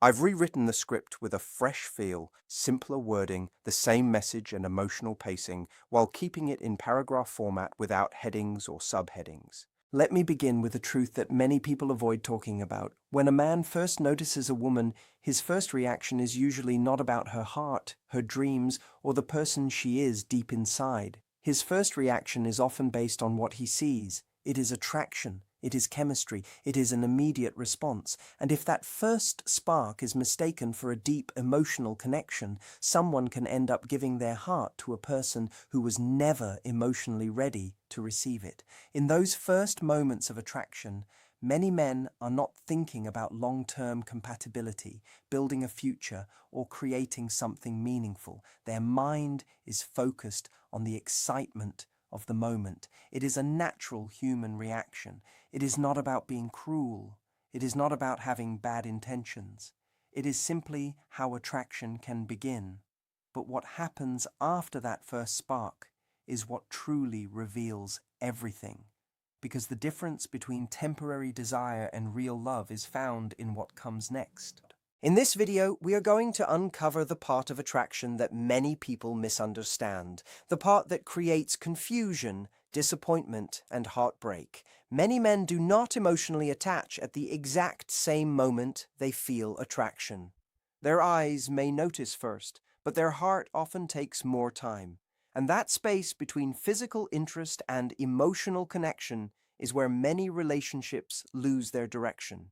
I've rewritten the script with a fresh feel, simpler wording, the same message and emotional pacing, while keeping it in paragraph format without headings or subheadings. Let me begin with a truth that many people avoid talking about. When a man first notices a woman, his first reaction is usually not about her heart, her dreams, or the person she is deep inside. His first reaction is often based on what he sees. It is attraction. It is chemistry. It is an immediate response. And if that first spark is mistaken for a deep emotional connection, someone can end up giving their heart to a person who was never emotionally ready to receive it. In those first moments of attraction, many men are not thinking about long-term compatibility, building a future, or creating something meaningful. Their mind is focused on the excitement of the moment. It is a natural human reaction. It is not about being cruel. It is not about having bad intentions. It is simply how attraction can begin. But what happens after that first spark is what truly reveals everything. Because the difference between temporary desire and real love is found in what comes next. In this video, we are going to uncover the part of attraction that many people misunderstand, the part that creates confusion, disappointment, and heartbreak. Many men do not emotionally attach at the exact same moment they feel attraction. Their eyes may notice first, but their heart often takes more time. And that space between physical interest and emotional connection is where many relationships lose their direction.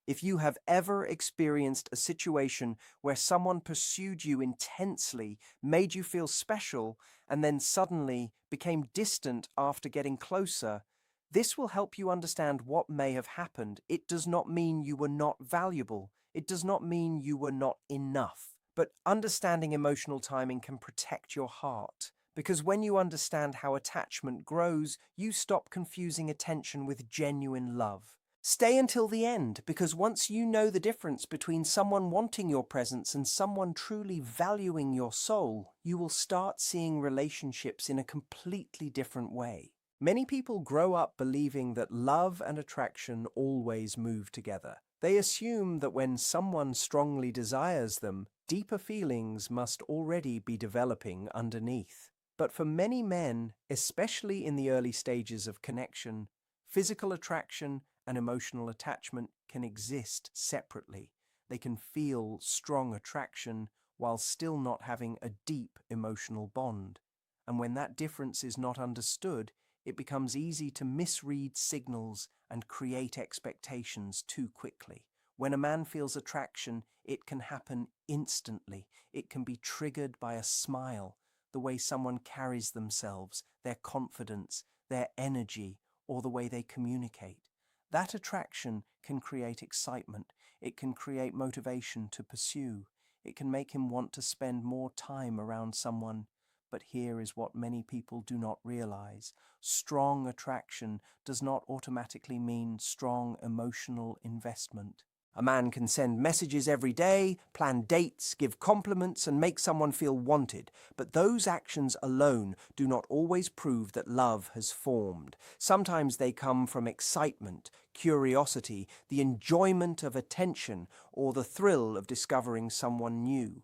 If you have ever experienced a situation where someone pursued you intensely, made you feel special, and then suddenly became distant after getting closer, this will help you understand what may have happened. It does not mean you were not valuable. It does not mean you were not enough. But understanding emotional timing can protect your heart. Because when you understand how attachment grows, you stop confusing attention with genuine love. Stay until the end, because once you know the difference between someone wanting your presence and someone truly valuing your soul, you will start seeing relationships in a completely different way. Many people grow up believing that love and attraction always move together. They assume that when someone strongly desires them, deeper feelings must already be developing underneath. But for many men, especially in the early stages of connection, physical attraction and emotional attachment can exist separately. They can feel strong attraction while still not having a deep emotional bond. And when that difference is not understood, it becomes easy to misread signals and create expectations too quickly. When a man feels attraction, it can happen instantly. It can be triggered by a smile, the way someone carries themselves, their confidence, their energy, or the way they communicate. That attraction can create excitement. It can create motivation to pursue. It can make him want to spend more time around someone. But here is what many people do not realize. Strong attraction does not automatically mean strong emotional investment. A man can send messages every day, plan dates, give compliments, and make someone feel wanted, but those actions alone do not always prove that love has formed. Sometimes they come from excitement, curiosity, the enjoyment of attention, or the thrill of discovering someone new.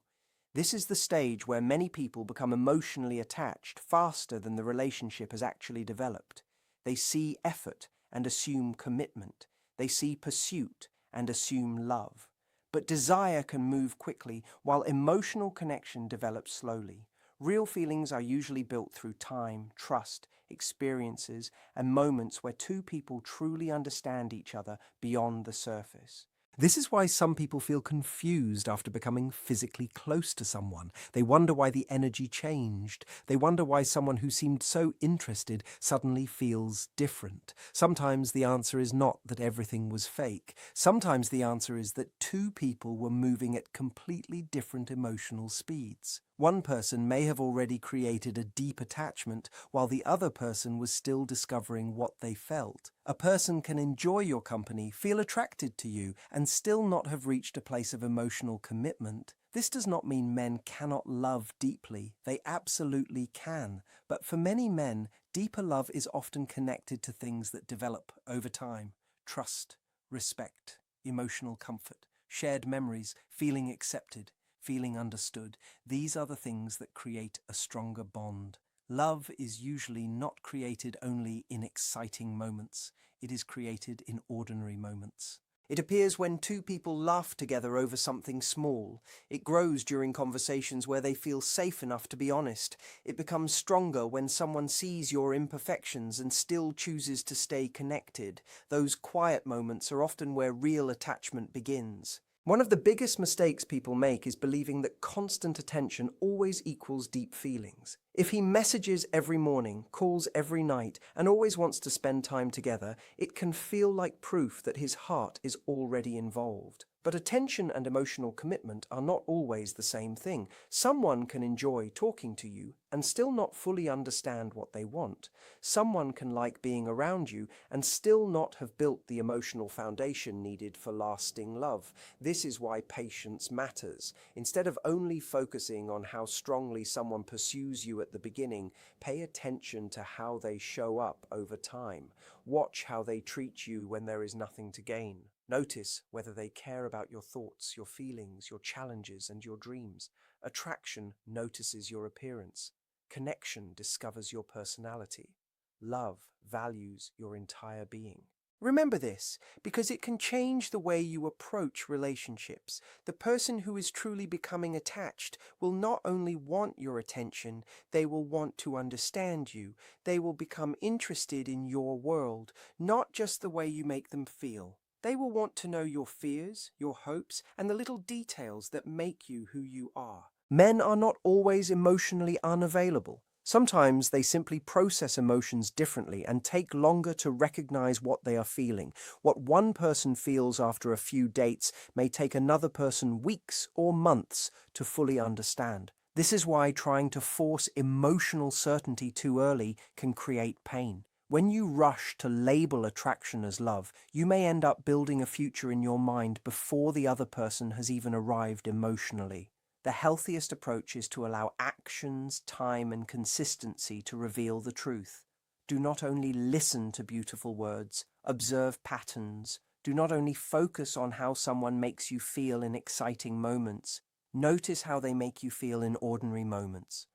This is the stage where many people become emotionally attached faster than the relationship has actually developed. They see effort and assume commitment. They see pursuit and assume love. But desire can move quickly, while emotional connection develops slowly. Real feelings are usually built through time, trust, experiences, and moments where two people truly understand each other beyond the surface. This is why some people feel confused after becoming physically close to someone. They wonder why the energy changed. They wonder why someone who seemed so interested suddenly feels different. Sometimes the answer is not that everything was fake. Sometimes the answer is that two people were moving at completely different emotional speeds. One person may have already created a deep attachment while the other person was still discovering what they felt. A person can enjoy your company, feel attracted to you, and still not have reached a place of emotional commitment. This does not mean men cannot love deeply. They absolutely can. But for many men, deeper love is often connected to things that develop over time: trust, respect, emotional comfort, shared memories, feeling accepted, feeling understood. These are the things that create a stronger bond. Love is usually not created only in exciting moments. It is created in ordinary moments. It appears when two people laugh together over something small. It grows during conversations where they feel safe enough to be honest. It becomes stronger when someone sees your imperfections and still chooses to stay connected. Those quiet moments are often where real attachment begins. One of the biggest mistakes people make is believing that constant attention always equals deep feelings. If he messages every morning, calls every night, and always wants to spend time together, it can feel like proof that his heart is already involved. But attention and emotional commitment are not always the same thing. Someone can enjoy talking to you and still not fully understand what they want. Someone can like being around you and still not have built the emotional foundation needed for lasting love. This is why patience matters. Instead of only focusing on how strongly someone pursues you at the beginning, pay attention to how they show up over time. Watch how they treat you when there is nothing to gain. Notice whether they care about your thoughts, your feelings, your challenges, and your dreams. Attraction notices your appearance. Connection discovers your personality. Love values your entire being. Remember this, because it can change the way you approach relationships. The person who is truly becoming attached will not only want your attention, they will want to understand you. They will become interested in your world, not just the way you make them feel. They will want to know your fears, your hopes, and the little details that make you who you are. Men are not always emotionally unavailable. Sometimes they simply process emotions differently and take longer to recognize what they are feeling. What one person feels after a few dates may take another person weeks or months to fully understand. This is why trying to force emotional certainty too early can create pain. When you rush to label attraction as love, you may end up building a future in your mind before the other person has even arrived emotionally. The healthiest approach is to allow actions, time, and consistency to reveal the truth. Do not only listen to beautiful words, observe patterns. Do not only focus on how someone makes you feel in exciting moments. Notice how they make you feel in ordinary moments.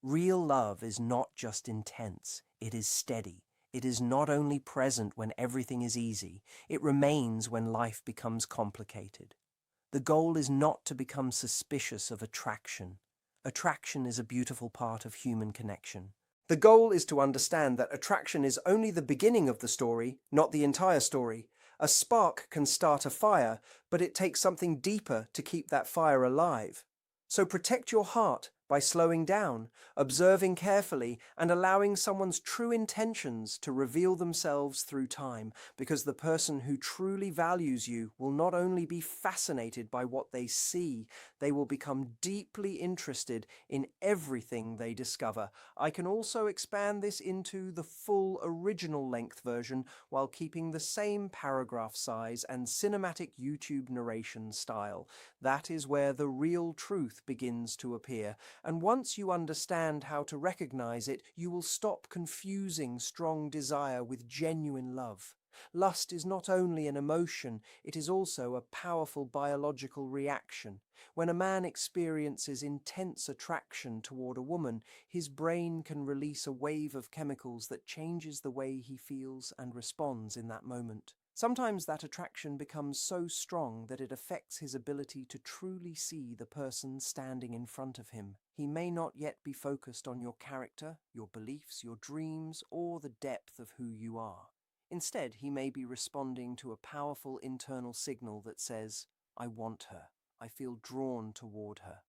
Real love is not just intense, it is steady. It is not only present when everything is easy, it remains when life becomes complicated. The goal is not to become suspicious of attraction. Attraction is a beautiful part of human connection. The goal is to understand that attraction is only the beginning of the story, not the entire story. A spark can start a fire, but it takes something deeper to keep that fire alive. So protect your heart by slowing down, observing carefully, and allowing someone's true intentions to reveal themselves through time, because the person who truly values you will not only be fascinated by what they see, they will become deeply interested in everything they discover. I can also expand this into the full original length version while keeping the same paragraph size and cinematic YouTube narration style. That is where the real truth begins to appear. And once you understand how to recognize it, you will stop confusing strong desire with genuine love. Lust is not only an emotion, it is also a powerful biological reaction. When a man experiences intense attraction toward a woman, his brain can release a wave of chemicals that changes the way he feels and responds in that moment. Sometimes that attraction becomes so strong that it affects his ability to truly see the person standing in front of him. He may not yet be focused on your character, your beliefs, your dreams, or the depth of who you are. Instead, he may be responding to a powerful internal signal that says, "I want her. I feel drawn toward her."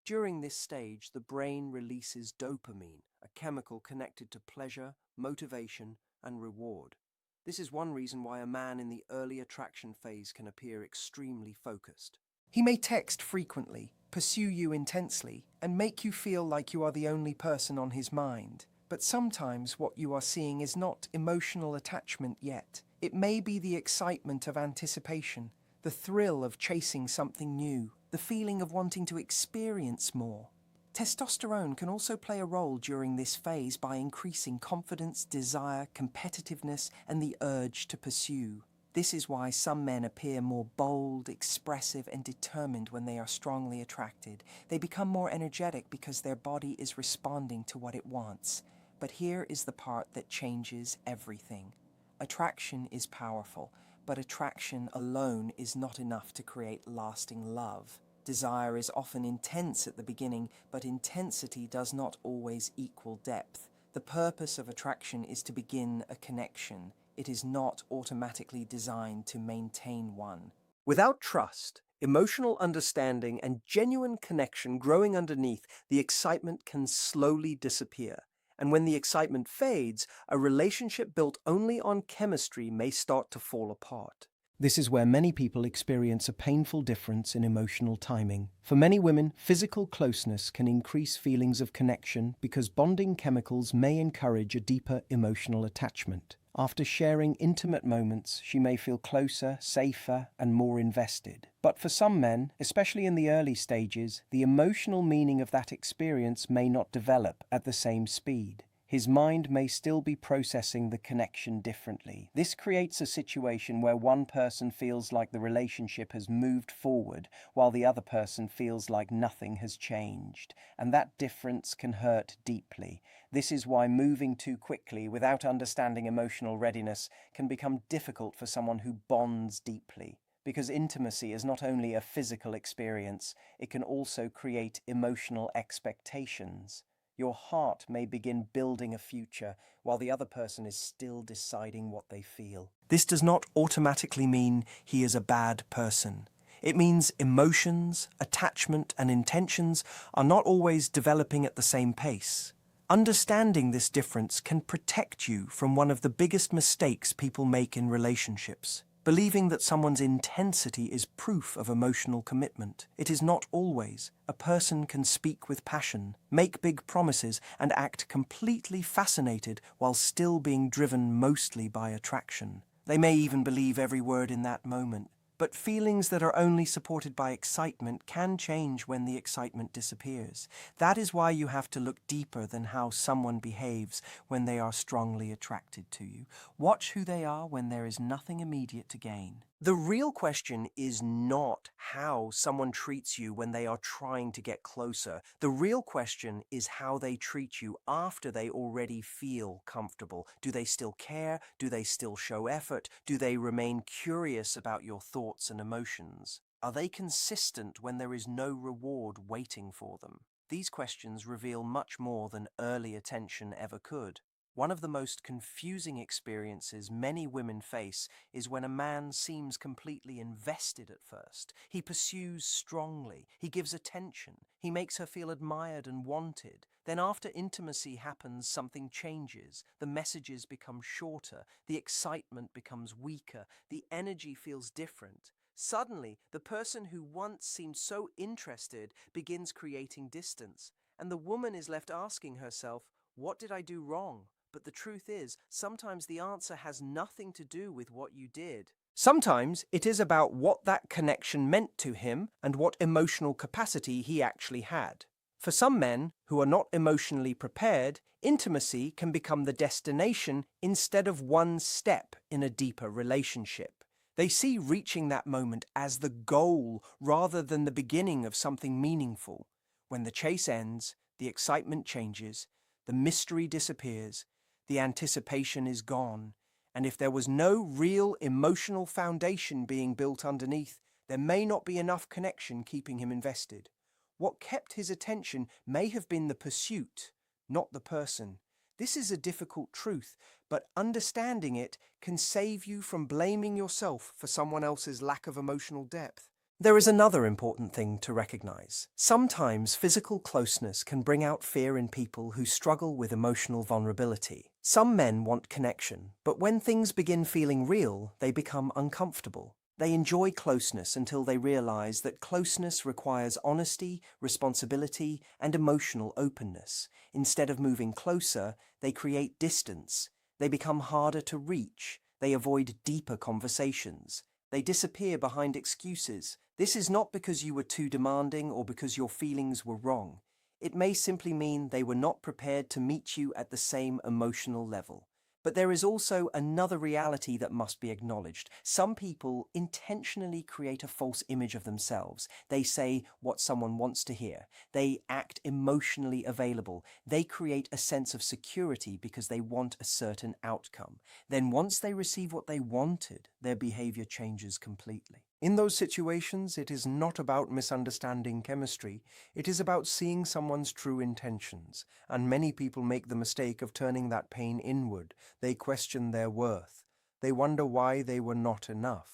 During this stage, the brain releases dopamine, a chemical connected to pleasure, motivation, and reward. This is one reason why a man in the early attraction phase can appear extremely focused. He may text frequently, pursue you intensely, and make you feel like you are the only person on his mind. But sometimes what you are seeing is not emotional attachment yet. It may be the excitement of anticipation, the thrill of chasing something new, the feeling of wanting to experience more. Testosterone can also play a role during this phase by increasing confidence, desire, competitiveness, and the urge to pursue. This is why some men appear more bold, expressive, and determined when they are strongly attracted. They become more energetic because their body is responding to what it wants. But here is the part that changes everything. Attraction is powerful, but attraction alone is not enough to create lasting love. Desire is often intense at the beginning, but intensity does not always equal depth. The purpose of attraction is to begin a connection. It is not automatically designed to maintain one. Without trust, emotional understanding, and genuine connection growing underneath, the excitement can slowly disappear. And when the excitement fades, a relationship built only on chemistry may start to fall apart. This is where many people experience a painful difference in emotional timing. For many women, physical closeness can increase feelings of connection because bonding chemicals may encourage a deeper emotional attachment. After sharing intimate moments, she may feel closer, safer, and more invested. But for some men, especially in the early stages, the emotional meaning of that experience may not develop at the same speed. His mind may still be processing the connection differently. This creates a situation where one person feels like the relationship has moved forward, while the other person feels like nothing has changed. And that difference can hurt deeply. This is why moving too quickly without understanding emotional readiness can become difficult for someone who bonds deeply. Because intimacy is not only a physical experience, it can also create emotional expectations. Your heart may begin building a future while the other person is still deciding what they feel. This does not automatically mean he is a bad person. It means emotions, attachment, and intentions are not always developing at the same pace. Understanding this difference can protect you from one of the biggest mistakes people make in relationships. Believing that someone's intensity is proof of emotional commitment. It is not always. A person can speak with passion, make big promises, and act completely fascinated while still being driven mostly by attraction. They may even believe every word in that moment. But feelings that are only supported by excitement can change when the excitement disappears. That is why you have to look deeper than how someone behaves when they are strongly attracted to you. Watch who they are when there is nothing immediate to gain. The real question is not how someone treats you when they are trying to get closer. The real question is how they treat you after they already feel comfortable. Do they still care? Do they still show effort? Do they remain curious about your thoughts and emotions? Are they consistent when there is no reward waiting for them? These questions reveal much more than early attention ever could. One of the most confusing experiences many women face is when a man seems completely invested at first. He pursues strongly, he gives attention, he makes her feel admired and wanted. Then after intimacy happens, something changes. The messages become shorter, the excitement becomes weaker, the energy feels different. Suddenly, the person who once seemed so interested begins creating distance, and the woman is left asking herself, "What did I do wrong?" But the truth is, sometimes the answer has nothing to do with what you did. Sometimes it is about what that connection meant to him and what emotional capacity he actually had. For some men who are not emotionally prepared, intimacy can become the destination instead of one step in a deeper relationship. They see reaching that moment as the goal rather than the beginning of something meaningful. When the chase ends, the excitement changes, the mystery disappears, the anticipation is gone, and if there was no real emotional foundation being built underneath, there may not be enough connection keeping him invested. What kept his attention may have been the pursuit, not the person. This is a difficult truth, but understanding it can save you from blaming yourself for someone else's lack of emotional depth. There is another important thing to recognize. Sometimes physical closeness can bring out fear in people who struggle with emotional vulnerability. Some men want connection, but when things begin feeling real, they become uncomfortable. They enjoy closeness until they realize that closeness requires honesty, responsibility, and emotional openness. Instead of moving closer, they create distance. They become harder to reach. They avoid deeper conversations. They disappear behind excuses. This is not because you were too demanding or because your feelings were wrong. It may simply mean they were not prepared to meet you at the same emotional level. But there is also another reality that must be acknowledged. Some people intentionally create a false image of themselves. They say what someone wants to hear. They act emotionally available. They create a sense of security because they want a certain outcome. Then once they receive what they wanted, their behavior changes completely. In those situations, it is not about misunderstanding chemistry. It is about seeing someone's true intentions. And many people make the mistake of turning that pain inward. They question their worth. They wonder why they were not enough.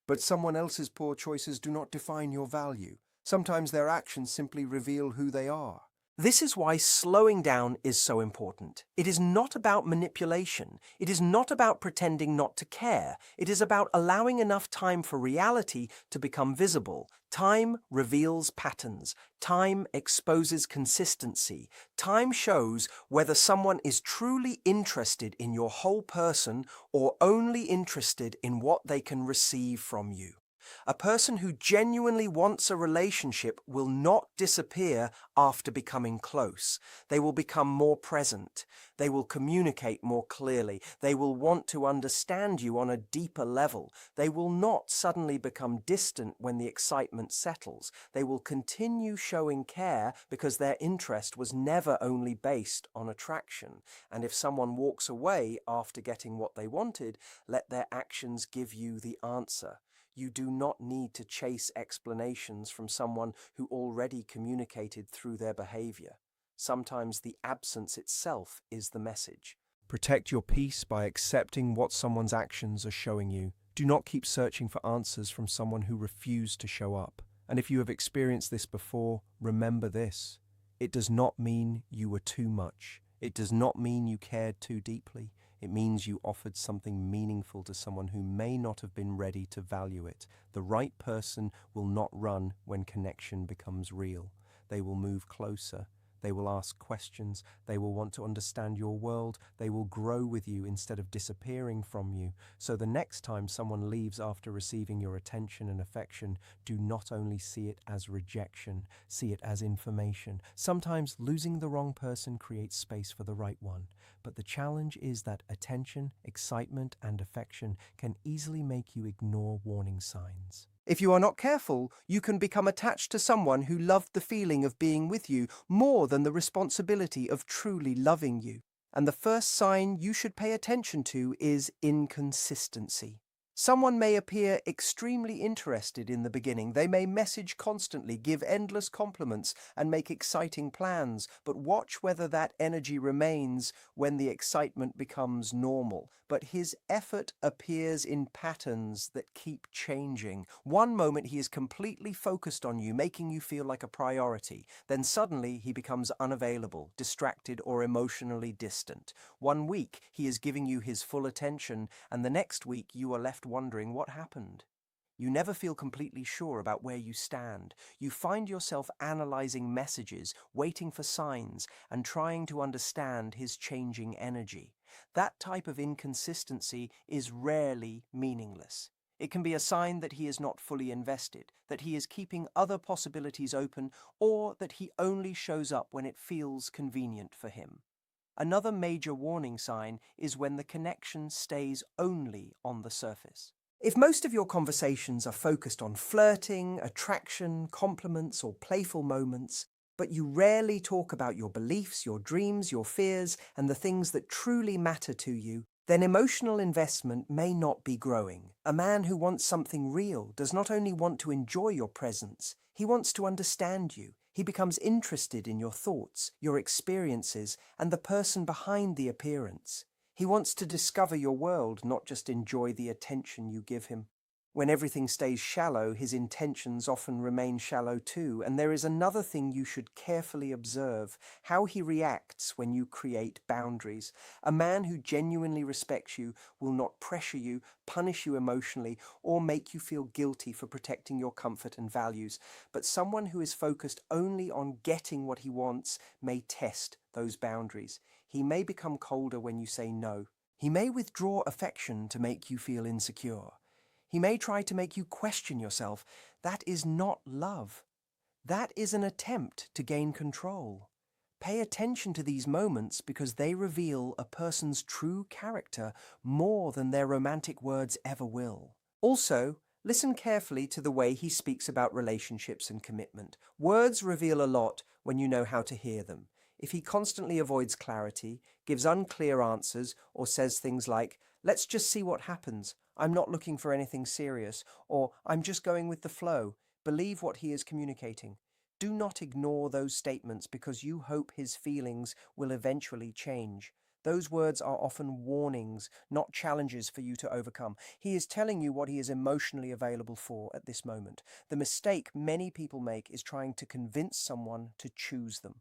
But someone else's poor choices do not define your value. Sometimes their actions simply reveal who they are. This is why slowing down is so important. It is not about manipulation. It is not about pretending not to care. It is about allowing enough time for reality to become visible. Time reveals patterns. Time exposes consistency. Time shows whether someone is truly interested in your whole person or only interested in what they can receive from you. A person who genuinely wants a relationship will not disappear after becoming close. They will become more present. They will communicate more clearly. They will want to understand you on a deeper level. They will not suddenly become distant when the excitement settles. They will continue showing care because their interest was never only based on attraction. And if someone walks away after getting what they wanted, let their actions give you the answer. You do not need to chase explanations from someone who already communicated through their behavior. Sometimes the absence itself is the message. Protect your peace by accepting what someone's actions are showing you. Do not keep searching for answers from someone who refused to show up. And if you have experienced this before, remember this. It does not mean you were too much. It does not mean you cared too deeply. It means you offered something meaningful to someone who may not have been ready to value it. The right person will not run when connection becomes real. They will move closer. They will ask questions. They will want to understand your world. They will grow with you instead of disappearing from you. So the next time someone leaves after receiving your attention and affection, do not only see it as rejection, see it as information. Sometimes losing the wrong person creates space for the right one. But the challenge is that attention, excitement, and affection can easily make you ignore warning signs. If you are not careful, you can become attached to someone who loved the feeling of being with you more than the responsibility of truly loving you. And the first sign you should pay attention to is inconsistency. Someone may appear extremely interested in the beginning. They may message constantly, give endless compliments, and make exciting plans, but watch whether that energy remains when the excitement becomes normal. But his effort appears in patterns that keep changing. One moment he is completely focused on you, making you feel like a priority. Then suddenly he becomes unavailable, distracted, or emotionally distant. One week he is giving you his full attention, and the next week you are left wondering what happened. You never feel completely sure about where you stand. You find yourself analyzing messages, waiting for signs, and trying to understand his changing energy. That type of inconsistency is rarely meaningless. It can be a sign that he is not fully invested, that he is keeping other possibilities open, or that he only shows up when it feels convenient for him. Another major warning sign is when the connection stays only on the surface. If most of your conversations are focused on flirting, attraction, compliments, or playful moments, but you rarely talk about your beliefs, your dreams, your fears, and the things that truly matter to you, then emotional investment may not be growing. A man who wants something real does not only want to enjoy your presence, he wants to understand you. He becomes interested in your thoughts, your experiences, and the person behind the appearance. He wants to discover your world, not just enjoy the attention you give him. When everything stays shallow, his intentions often remain shallow too, and there is another thing you should carefully observe: how he reacts when you create boundaries. A man who genuinely respects you will not pressure you, punish you emotionally, or make you feel guilty for protecting your comfort and values. But someone who is focused only on getting what he wants may test those boundaries. He may become colder when you say no. He may withdraw affection to make you feel insecure. He may try to make you question yourself. That is not love. That is an attempt to gain control. Pay attention to these moments because they reveal a person's true character more than their romantic words ever will. Also, listen carefully to the way he speaks about relationships and commitment. Words reveal a lot when you know how to hear them. If he constantly avoids clarity, gives unclear answers, or says things like, "Let's just see what happens, I'm not looking for anything serious," or "I'm just going with the flow," believe what he is communicating. Do not ignore those statements because you hope his feelings will eventually change. Those words are often warnings, not challenges for you to overcome. He is telling you what he is emotionally available for at this moment. The mistake many people make is trying to convince someone to choose them.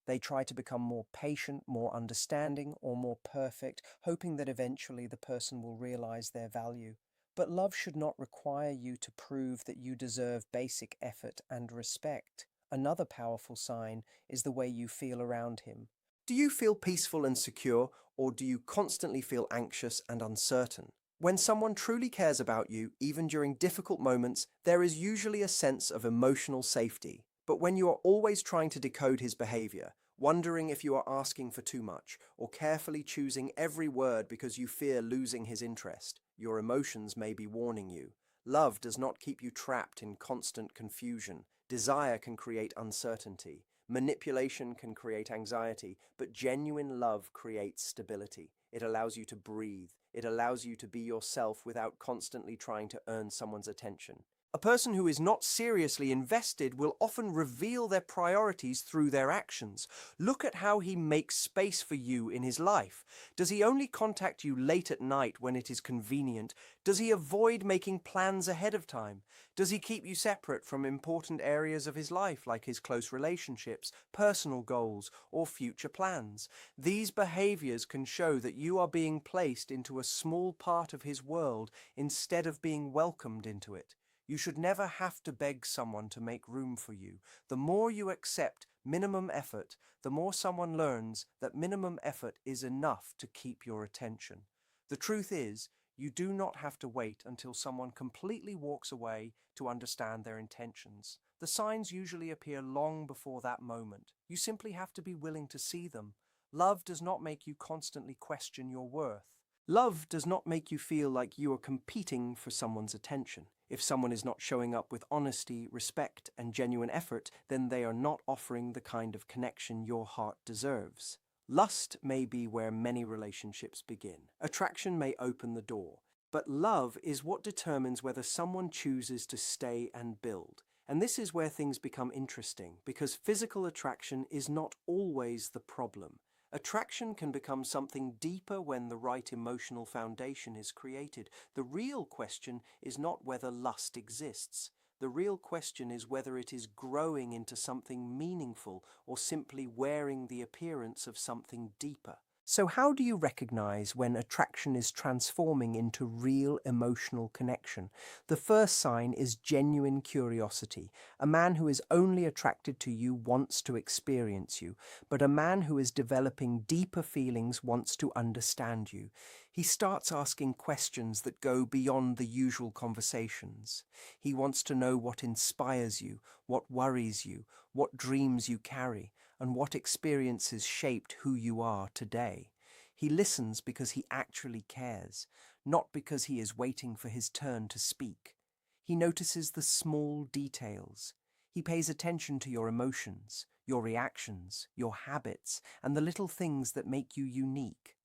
They try to become more patient, more understanding, or more perfect, hoping that eventually the person will realize their value. But love should not require you to prove that you deserve basic effort and respect. Another powerful sign is the way you feel around him. Do you feel peaceful and secure, or do you constantly feel anxious and uncertain? When someone truly cares about you, even during difficult moments, there is usually a sense of emotional safety. But when you are always trying to decode his behavior, wondering if you are asking for too much, or carefully choosing every word because you fear losing his interest, your emotions may be warning you. Love does not keep you trapped in constant confusion. Desire can create uncertainty. Manipulation can create anxiety, but genuine love creates stability. It allows you to breathe. It allows you to be yourself without constantly trying to earn someone's attention. A person who is not seriously invested will often reveal their priorities through their actions. Look at how he makes space for you in his life. Does he only contact you late at night when it is convenient? Does he avoid making plans ahead of time? Does he keep you separate from important areas of his life, like his close relationships, personal goals, or future plans? These behaviors can show that you are being placed into a small part of his world instead of being welcomed into it. You should never have to beg someone to make room for you. The more you accept minimum effort, the more someone learns that minimum effort is enough to keep your attention. The truth is, you do not have to wait until someone completely walks away to understand their intentions. The signs usually appear long before that moment. You simply have to be willing to see them. Love does not make you constantly question your worth. Love does not make you feel like you are competing for someone's attention. If someone is not showing up with honesty, respect, and genuine effort, then they are not offering the kind of connection your heart deserves. Lust may be where many relationships begin. Attraction may open the door, but love is what determines whether someone chooses to stay and build. And this is where things become interesting, because physical attraction is not always the problem. Attraction can become something deeper when the right emotional foundation is created. The real question is not whether lust exists. The real question is whether it is growing into something meaningful or simply wearing the appearance of something deeper. So how do you recognize when attraction is transforming into real emotional connection? The first sign is genuine curiosity. A man who is only attracted to you wants to experience you, but a man who is developing deeper feelings wants to understand you. He starts asking questions that go beyond the usual conversations. He wants to know what inspires you, what worries you, what dreams you carry, and what experiences shaped who you are today. He listens because he actually cares, not because he is waiting for his turn to speak. He notices the small details. He pays attention to your emotions, your reactions, your habits, and the little things that make you unique.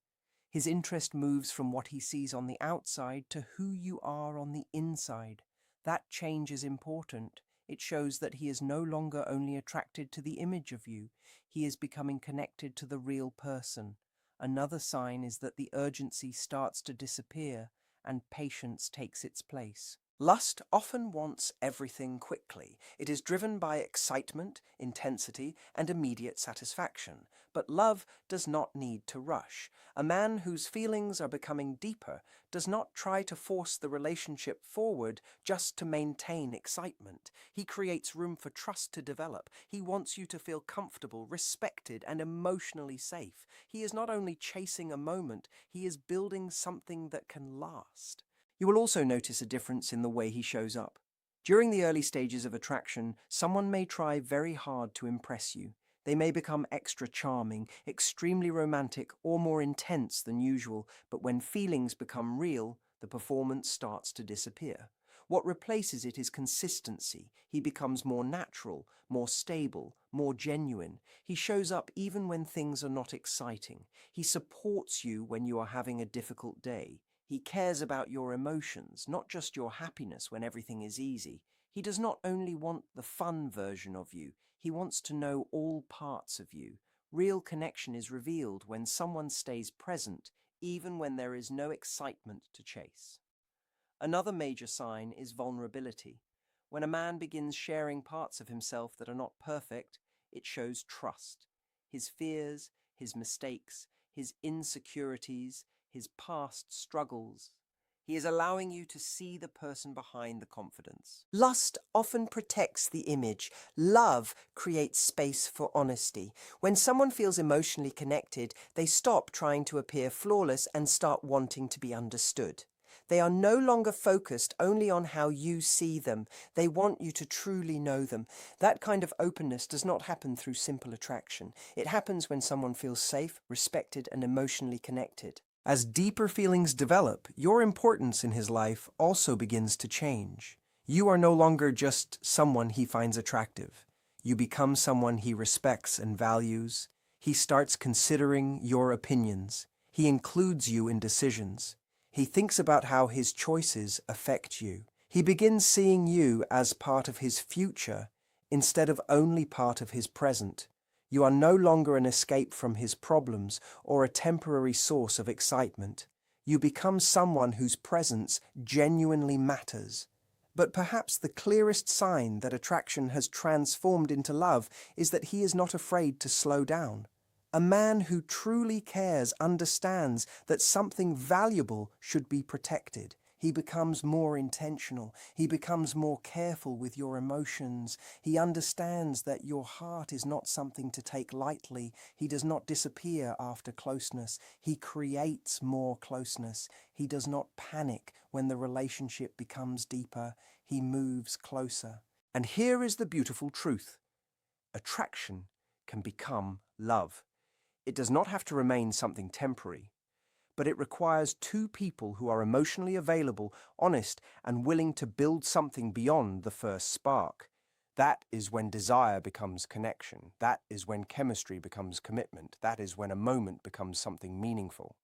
His interest moves from what he sees on the outside to who you are on the inside. That change is important. It shows that he is no longer only attracted to the image of you, he is becoming connected to the real person. Another sign is that the urgency starts to disappear and patience takes its place. Lust often wants everything quickly. It is driven by excitement, intensity, and immediate satisfaction. But love does not need to rush. A man whose feelings are becoming deeper does not try to force the relationship forward just to maintain excitement. He creates room for trust to develop. He wants you to feel comfortable, respected, and emotionally safe. He is not only chasing a moment, he is building something that can last. You will also notice a difference in the way he shows up. During the early stages of attraction, someone may try very hard to impress you. They may become extra charming, extremely romantic, or more intense than usual, but when feelings become real, the performance starts to disappear. What replaces it is consistency. He becomes more natural, more stable, more genuine. He shows up even when things are not exciting. He supports you when you are having a difficult day. He cares about your emotions, not just your happiness when everything is easy. He does not only want the fun version of you, he wants to know all parts of you. Real connection is revealed when someone stays present, even when there is no excitement to chase. Another major sign is vulnerability. When a man begins sharing parts of himself that are not perfect, it shows trust. His fears, his mistakes, his insecurities, his past struggles. He is allowing you to see the person behind the confidence. Lust often protects the image. Love creates space for honesty. When someone feels emotionally connected, they stop trying to appear flawless and start wanting to be understood. They are no longer focused only on how you see them. They want you to truly know them. That kind of openness does not happen through simple attraction. It happens when someone feels safe, respected, and emotionally connected. As deeper feelings develop, your importance in his life also begins to change. You are no longer just someone he finds attractive. You become someone he respects and values. He starts considering your opinions. He includes you in decisions. He thinks about how his choices affect you. He begins seeing you as part of his future instead of only part of his present. You are no longer an escape from his problems or a temporary source of excitement. You become someone whose presence genuinely matters. But perhaps the clearest sign that attraction has transformed into love is that he is not afraid to slow down. A man who truly cares understands that something valuable should be protected. He becomes more intentional. He becomes more careful with your emotions. He understands that your heart is not something to take lightly. He does not disappear after closeness. He creates more closeness. He does not panic when the relationship becomes deeper. He moves closer. And here is the beautiful truth. Attraction can become love. It does not have to remain something temporary, but it requires two people who are emotionally available, honest, and willing to build something beyond the first spark. That is when desire becomes connection. That is when chemistry becomes commitment. That is when a moment becomes something meaningful.